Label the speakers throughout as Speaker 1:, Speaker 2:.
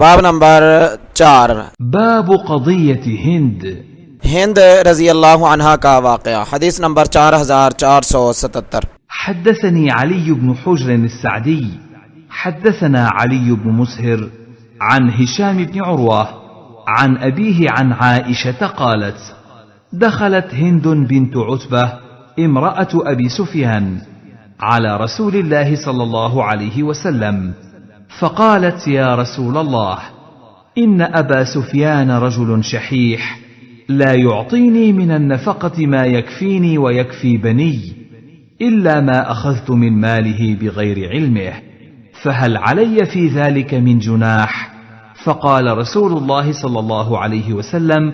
Speaker 1: باب نمبر 4،
Speaker 2: باب قضية هند.
Speaker 1: ہند رضی اللہ عنہا کا واقعہ، حدیث نمبر 4477۔
Speaker 2: حدثني علي بن حجر السعدي حدثنا علي بن مسهر عن هشام بن عروة عن أبيه عن عائشة قالت: دخلت هند بنت عتبة امرأة أبي سفيان على رسول الله صلى الله عليه وسلم فقالت: يا رسول الله، إن أبا سفيان رجل شحيح لا يعطيني من النفقة ما يكفيني ويكفي بني إلا ما أخذت من ماله بغير علمه، فهل علي في ذلك من جناح؟ فقال رسول الله صلى الله عليه وسلم: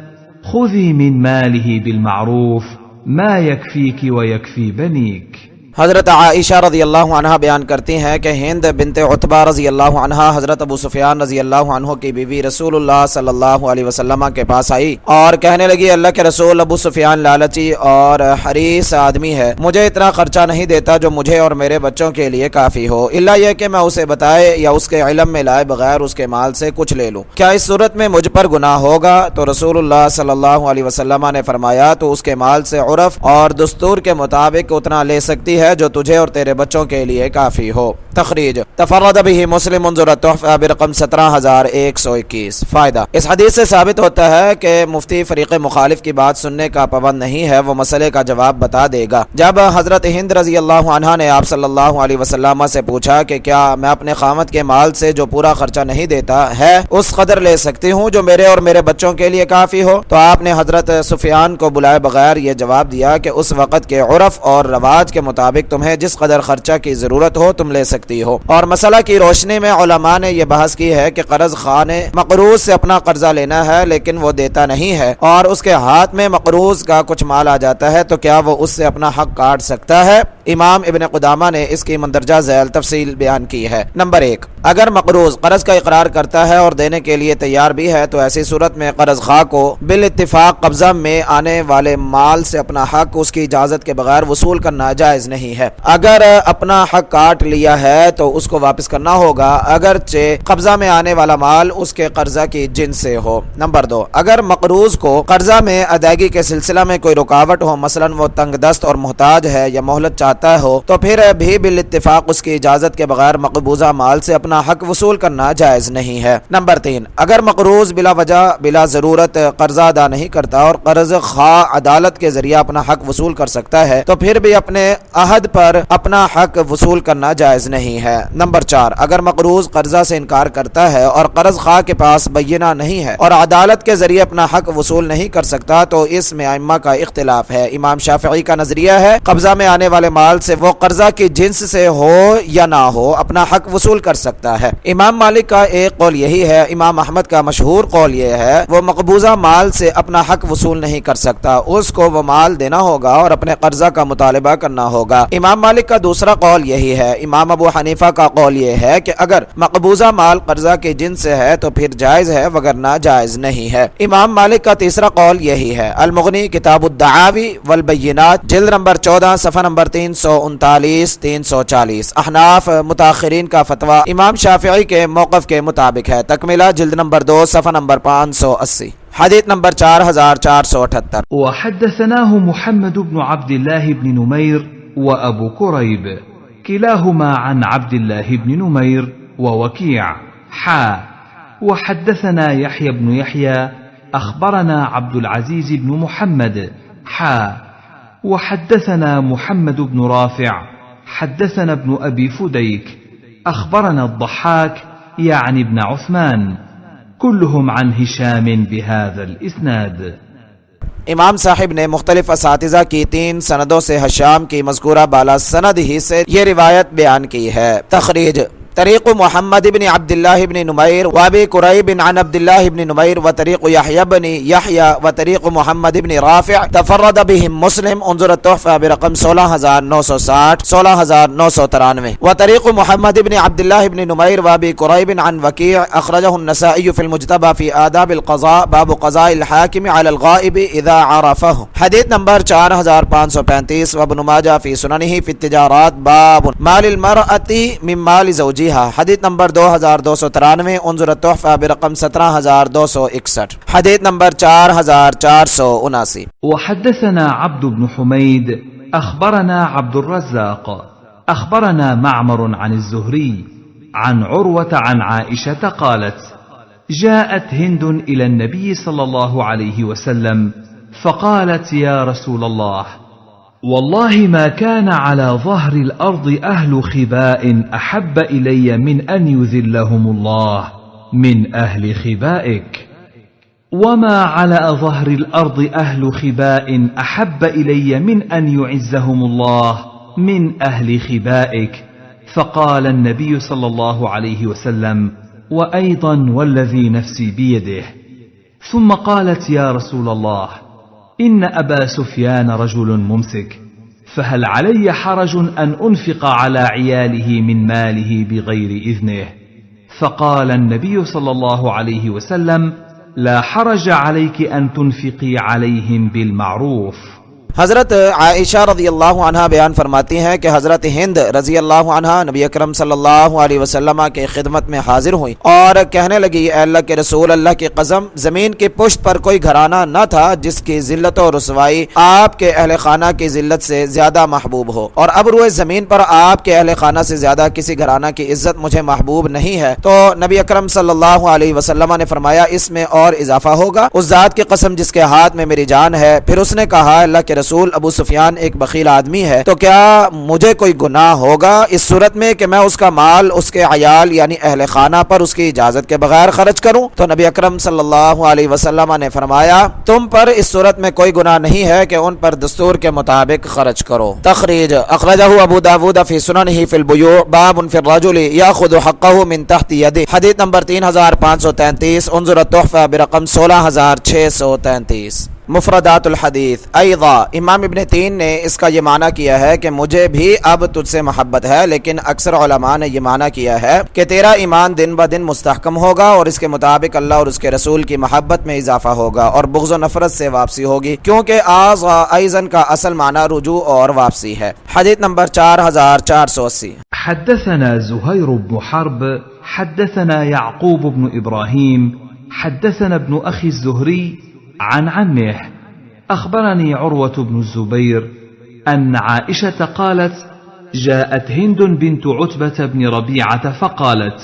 Speaker 2: خذي من ماله بالمعروف ما يكفيك ويكفي بنيك۔
Speaker 1: حضرت عائشہ رضی اللہ عنہا بیان کرتی ہیں کہ ہند بنت عتبہ رضی اللہ عنہا حضرت ابو سفیان رضی اللہ عنہ کی بیوی رسول اللہ صلی اللہ علیہ وسلم کے پاس آئی اور کہنے لگی: اللہ کے رسول، ابو سفیان لالچی اور حریص آدمی ہے، مجھے اتنا خرچہ نہیں دیتا جو مجھے اور میرے بچوں کے لیے کافی ہو، الا یہ کہ میں اسے بتائے یا اس کے علم میں لائے بغیر اس کے مال سے کچھ لے لوں، کیا اس صورت میں مجھ پر گناہ ہوگا؟ تو رسول اللہ صلی اللہ علیہ وسلم نے فرمایا: تو اس کے مال سے عرف اور دستور کے مطابق اتنا لے سکتی ہے جو تجھے اور تیرے بچوں کے لیے کافی ہو۔ تخریج: تفرد به مسلم انظر التحفہ برقم 17121۔ فائدہ: اس حدیث سے ثابت ہوتا ہے کہ مفتی فریق مخالف کی بات سننے کا پابند نہیں ہے، وہ مسئلے کا جواب بتا دے گا۔ جب حضرت ہند رضی اللہ عنہا نے آپ صلی اللہ علیہ وسلم سے پوچھا کہ کیا میں اپنے خامد کے مال سے جو پورا خرچہ نہیں دیتا ہے اس قدر لے سکتی ہوں جو میرے اور میرے بچوں کے لیے کافی ہو، تو آپ نے حضرت سفیان کو بلائے بغیر یہ جواب دیا کہ اس وقت کے عرف اور رواج کے مطابق تمہیں جس قدر خرچہ کی ضرورت ہو تم لے سکتی ہو۔ اور مسئلہ کی روشنی میں علماء نے یہ بحث کی ہے کہ قرض خواہ نے مقروض سے اپنا قرضہ لینا ہے لیکن وہ دیتا نہیں ہے اور اس کے ہاتھ میں مقروض کا کچھ مال آ جاتا ہے، تو کیا وہ اس سے اپنا حق کاٹ سکتا ہے؟ امام ابن قدامہ نے اس کی مندرجہ ذیل تفصیل بیان کی ہے۔ نمبر 1، اگر مقروض قرض کا اقرار کرتا ہے اور دینے کے لیے تیار بھی ہے تو ایسی صورت میں قرض خواہ کو بالاتفاق قبضہ میں آنے والے مال سے اپنا حق اس کی اجازت کے بغیر وصول کرنا جائز نہیں ہے۔ اگر اپنا حق کاٹ لیا ہے تو اس کو واپس کرنا ہوگا اگرچہ قبضہ میں آنے والا مال اس کے قرضہ کی جنس سے ہو۔ نمبر 2، اگر مقروض کو قرضہ میں ادائیگی کے سلسلہ میں کوئی رکاوٹ ہو، مثلا وہ تنگ دست اور محتاج ہے یا مہلت چاہتا ہو، تو پھر بھی بالاتفاق اس کی اجازت کے بغیر مقبوضہ مال سے اپنا حق وصول کرنا جائز نہیں ہے۔ نمبر 3، اگر مقروض بلا وجہ بلا ضرورت قرضہ ادا نہیں کرتا اور قرض خواہ عدالت کے ذریعہ اپنا حق وصول کر سکتا ہے تو پھر بھی اپنے عہد پر اپنا حق وصول کرنا جائز نہیں ہے۔ نمبر 4، اگر مقروض قرضہ سے انکار کرتا ہے اور قرض خواہ کے پاس بینہ نہیں ہے اور عدالت کے ذریعے اپنا حق وصول نہیں کر سکتا تو اس میں ائمہ کا اختلاف ہے۔ امام شافعی کا نظریہ ہے قبضہ میں آنے والے مال سے وہ قرضہ کی جنس سے ہو یا نہ ہو اپنا حق وصول کر سکتا ہے۔ امام مالک کا ایک قول یہی ہے۔ امام احمد کا مشہور قول یہ ہے وہ مقبوضہ مال سے اپنا حق وصول نہیں کر سکتا، اس کو وہ مال دینا ہوگا اور اپنے قرضہ کا مطالبہ کرنا ہوگا۔ امام مالک کا دوسرا قول یہی ہے۔ امام ابو حنیفہ کا قول یہ ہے کہ اگر مقبوضہ مال قرضہ کی جنس سے ہے تو پھر جائز ہے وگرنہ جائز نہیں ہے۔ امام مالک کا تیسرا قول یہی ہے۔ المغنی کتاب الدعاوی والبینات جلد نمبر 14 صفحہ نمبر 339 340۔ احناف متاخرین کا فتویٰ امام شافعی کے موقف کے مطابق ہے۔ تکملہ جلد نمبر 2 صفحہ نمبر 580۔ حدیث نمبر 4478۔
Speaker 2: وحدثناه محمد بن عبد الله بن نمير وأبو كريب كلاهما عن عبد الله بن نمير ووكيع وحدثنا يحيى بن يحيى أخبرنا عبد العزيز بن محمد وحدثنا محمد بن رافع حدثنا ابن أبي فديك أخبرنا الضحاك يعني ابن عثمان كلهم عن هشام بهذا الإسناد۔
Speaker 1: امام صاحب نے مختلف اساتذہ کی 3 سندوں سے ہشام کی مذکورہ بالا سند ہی سے یہ روایت بیان کی ہے۔ تخریج: طریق محمد بن عبد الله بن نمير وابي كريب عن عبد الله بن نمير وطريق يحيى بن يحيى وطريق محمد بن رافع تفرد بهم مسلم انظر التحفہ برقم 16960 16993 وطريق محمد بن عبد الله بن نمير وابي كريب عن وكيع اخرجه النسائي في المجتبى في آداب القضاء باب قضاء الحاكم على الغائب اذا عرفه۔ حدیث نمبر 4535 وابن ماجہ في سننه في التجارات باب مال المرأة من مال زوجها جی ہاں، حدیث نمبر 2293، انظر التحفہ برقم 17261، حدیث نمبر 4479۔
Speaker 2: وحدثنا عبد بن حميد أخبرنا عبد الرزاق أخبرنا معمر عن الزهري عن عروة عن عائشة قالت: جاءت هند إلى النبي صلى الله عليه وسلم فقالت: يا رسول الله، والله ما كان على ظهر الأرض أهل خباء أحب إلي من أن يذلهم الله من أهل خبائك، وما على ظهر الأرض أهل خباء أحب إلي من أن يعزهم الله من أهل خبائك. فقال النبي صلى الله عليه وسلم: وأيضا والذي نفسي بيده. ثم قالت: يا رسول الله، إن أبا سفيان رجل ممسك، فهل علي حرج أن أنفق على عياله من ماله بغير إذنه؟ فقال النبي صلى الله عليه وسلم: لا حرج عليك أن تنفقي عليهم بالمعروف.
Speaker 1: حضرت عائشہ رضی اللہ عنہ بیان فرماتی ہیں کہ حضرت ہند رضی اللہ عنہ نبی اکرم صلی اللہ علیہ وسلم کے خدمت میں حاضر ہوئیں اور کہنے لگی: اے اللہ کے رسول، اللہ کی قسم، زمین کی پشت پر کوئی گھرانہ نہ تھا جس کی ذلت و رسوائی آپ کے اہل خانہ کی ذلت سے زیادہ محبوب ہو، اور اب روئے زمین پر آپ کے اہل خانہ سے زیادہ کسی گھرانہ کی عزت مجھے محبوب نہیں ہے۔ تو نبی اکرم صلی اللہ علیہ وسلم نے فرمایا: اس میں اور اضافہ ہوگا، اس ذات کی قسم جس کے ہاتھ میں میری جان ہے۔ پھر اس نے کہا: اللہ کے رسول، ابو سفیان ایک بخیل آدمی ہے، تو کیا مجھے کوئی گناہ ہوگا اس صورت میں کہ میں اس کا مال اس کے عیال یعنی اہل خانہ پر اس کی اجازت کے بغیر خرچ کروں؟ تو نبی اکرم صلی اللہ علیہ وسلم نے فرمایا: تم پر اس صورت میں کوئی گناہ نہیں ہے کہ ان پر دستور کے مطابق خرچ کرو۔ تخریج: اخرجہ ابو داود فی سننہ فی البیوع باب فی الرجل یاخذ حقہ من تحت یدہ، حدیث نمبر 3533، انظر التحفہ برقم 16633۔ مفردات الحدیث: ایضا، امام ابن تین نے اس کا یہ معنی کیا ہے کہ مجھے بھی اب تجھ سے محبت ہے، لیکن اکثر علماء نے یہ معنی کیا ہے کہ تیرا ایمان دن بدن مستحکم ہوگا اور اس کے مطابق اللہ اور اس کے رسول کی محبت میں اضافہ ہوگا اور بغض و نفرت سے واپسی ہوگی، کیونکہ آضا ایضاً کا اصل معنی رجوع اور واپسی ہے۔ حدیث نمبر 4480۔
Speaker 2: حدثنا زهير بن حرب حدثنا يعقوب بن إبراهيم حدثنا ابن أخي الزهري عن عمه أخبرني عروة بن الزبير أن عائشة قالت: جاءت هند بنت عتبة بن ربيعة فقالت: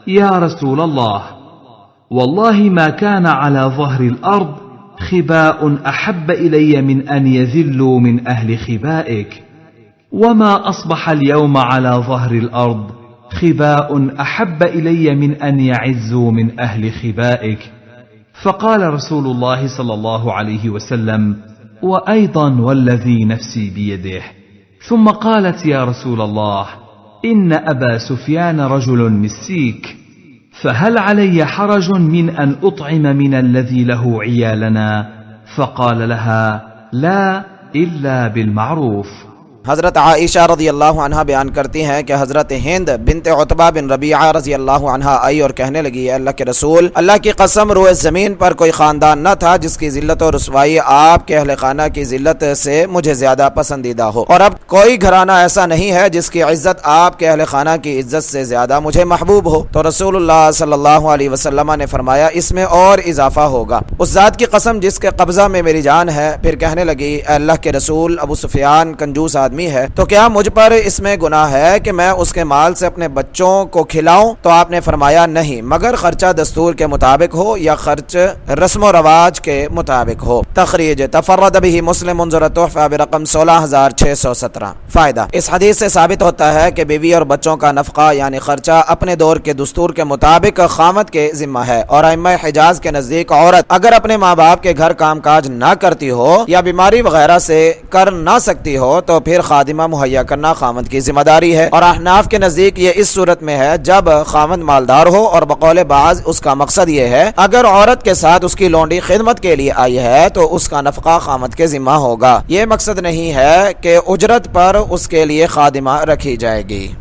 Speaker 2: يا رسول الله، والله ما كان على ظهر الأرض خباء أحب إلي من أن يذلوا من أهل خبائك، وما أصبح اليوم على ظهر الأرض خباء أحب إلي من أن يعزوا من أهل خبائك. فقال رسول الله صلى الله عليه وسلم: وأيضا والذي نفسي بيده. ثم قالت: يا رسول الله، إن أبا سفيان رجل مسيك، فهل علي حرج من أن أطعم من الذي له عيالنا؟ فقال لها: لا إلا بالمعروف.
Speaker 1: حضرت عائشہ رضی اللہ عنہ بیان کرتی ہیں کہ حضرت ہند بنت عتبہ بن ربیعہ رضی اللہ عنہ آئی اور کہنے لگی: اے اللہ کے رسول، اللہ کی قسم، روئے زمین پر کوئی خاندان نہ تھا جس کی ذلت و رسوائی آپ کے اہل خانہ کی ذلت سے مجھے زیادہ پسندیدہ ہو، اور اب کوئی گھرانہ ایسا نہیں ہے جس کی عزت آپ کے اہل خانہ کی عزت سے زیادہ مجھے محبوب ہو۔ تو رسول اللہ صلی اللہ علیہ وسلم نے فرمایا: اس میں اور اضافہ ہوگا، اس ذات کی قسم جس کے قبضہ میں میری جان ہے۔ پھر کہنے لگی: اے اللہ کے رسول، ابو سفیان کنجوس آدمی ہے، تو کیا مجھ پر اس میں گناہ ہے کہ میں اس کے مال سے اپنے بچوں کو کھلاؤں؟ تو آپ نے فرمایا: نہیں، مگر خرچہ دستور کے مطابق ہو یا خرچ رسم و رواج کے مطابق ہو۔ تخریج: تفرد به مسلم، انظر التحفہ برقم 16617۔ فائدہ: اس حدیث سے ثابت ہوتا ہے کہ بیوی اور بچوں کا نفقہ یعنی خرچہ اپنے دور کے دستور کے مطابق خامد کے ذمہ ہے، اور ائمہ حجاز کے نزدیک عورت اگر اپنے ماں باپ کے گھر کام کاج نہ کرتی ہو یا بیماری وغیرہ سے کر نہ سکتی ہو تو پھر خادمہ مہیا کرنا خامد کی ذمہ داری ہے، اور احناف کے نزدیک یہ اس صورت میں ہے جب خامد مالدار ہو، اور بقول بعض اس کا مقصد یہ ہے اگر عورت کے ساتھ اس کی لونڈی خدمت کے لیے آئی ہے تو اس کا نفقہ خامد کے ذمہ ہوگا۔ یہ مقصد نہیں ہے کہ اجرت پر اس کے لیے خادمہ رکھی جائے گی۔